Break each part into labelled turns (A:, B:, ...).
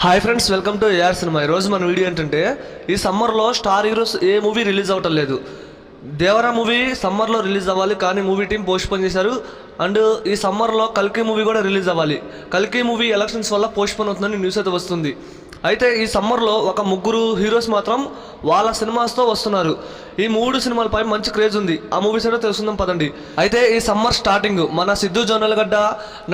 A: Hi friends, welcome to AR cinema. ఈరోజు మన video ఏంటంటే, ఈ సమ్మర్లో స్టార్ హీరోస్ ఏ మూవీ రిలీజ్ అవ్వటం లేదు. దేవరా మూవీ సమ్మర్లో రిలీజ్ అవ్వాలి, కానీ మూవీ టీం పోస్ట్పోన్ చేశారు. అండ్ ఈ సమ్మర్లో కల్కి మూవీ కూడా రిలీజ్ అవ్వాలి. కల్కి మూవీ ఎలక్షన్స్ వల్ల పోస్ట్పోన్ అవుతుందని న్యూస్ అయితే వస్తుంది. అయితే ఈ సమ్మర్లో ఒక ముగ్గురు హీరోస్ మాత్రం వాళ్ళ సినిమాస్తో వస్తున్నారు. ఈ 3 సినిమాలపై మంచి క్రేజ్ ఉంది. ఆ మూవీస్ అయితే తెలుసుకుందాం పదండి. అయితే ఈ సమ్మర్ స్టార్టింగ్ మన సిద్ధు జొన్నలగడ్డ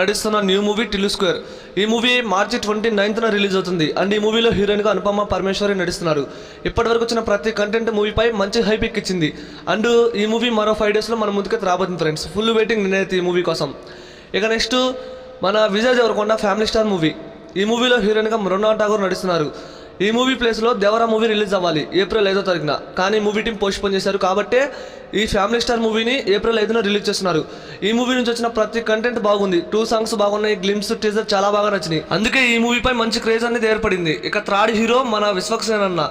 A: నడుస్తున్న న్యూ మూవీ టిల్లు స్క్వేర్. ఈ మూవీ మార్చి 29న రిలీజ్ అవుతుంది. అండ్ ఈ మూవీలో హీరోయిన్గా అనుపమ పరమేశ్వరి నడుస్తున్నారు. ఇప్పటివరకు వచ్చిన ప్రతి కంటెంట్ మూవీపై మంచి హైప్ ఎక్కించింది. అండ్ ఈ మూవీ మరో 5 డేస్లో మన ముందుకైతే రాబోతుంది ఫ్రెండ్స్. ఫుల్ వెయిటింగ్ నేనైతే ఈ మూవీ కోసం. ఇక నెక్స్ట్ మన Vijay Deverakonda family star movie. ఈ మూవీలో హీరోయిన్గా మృణాల్ ఠాగూర్ నడుస్తున్నారు. ఈ మూవీ ప్లేస్లో దేవరా మూవీ రిలీజ్ అవ్వాలి ఏప్రిల్ 5వ తారీఖున, కానీ మూవీ టీం పోస్ట్పోన్ చేశారు. కాబట్టి ఈ ఫ్యామిలీ స్టార్ మూవీని ఏప్రిల్ 5న రిలీజ్ చేస్తున్నారు. ఈ మూవీ నుంచి వచ్చిన ప్రతి కంటెంట్ బాగుంది. 2 సాంగ్స్ బాగున్నాయి, గ్లిమ్స్, టీజర్ చాలా బాగా నచ్చినాయి. అందుకే ఈ మూవీపై మంచి క్రేజ్ అనేది ఏర్పడింది. ఇక థర్డ్ హీరో మన విశ్వక్సేన్ అన్న.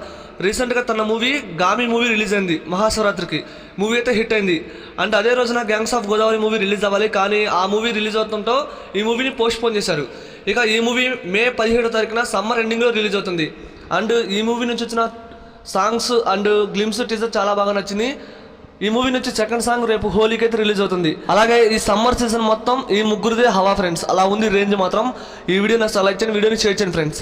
A: రీసెంట్గా తన మూవీ గామి మూవీ రిలీజ్ అయింది మహాశివరాత్రికి. మూవీ అయితే హిట్ అయింది. అండ్ అదే రోజున gangs of Godavari movie release అవ్వాలి, కానీ ఆ మూవీ రిలీజ్ అవుతుంటో ఈ మూవీని పోస్ట్పోన్ చేశారు. ఇక ఈ మూవీ మే 17వ తారీఖున సమ్మర్ ఎండింగ్లో రిలీజ్ అవుతుంది. అండ్ ఈ మూవీ నుంచి వచ్చిన సాంగ్స్ అండ్ గ్లిమ్స్, టీజర్ చాలా బాగా నచ్చింది. ఈ మూవీ నుంచి సెకండ్ సాంగ్ రేపు హోలీకి అయితే రిలీజ్ అవుతుంది. అలాగే ఈ సమ్మర్ సీజన్ మొత్తం ఈ ముగ్గురిదే హవా ఫ్రెండ్స్. అలా ఉంది రేంజ్ మాత్రం. ఈ వీడియో నాకు లైక్ చేయండి, వీడియోని షేర్ చేయండి ఫ్రెండ్స్.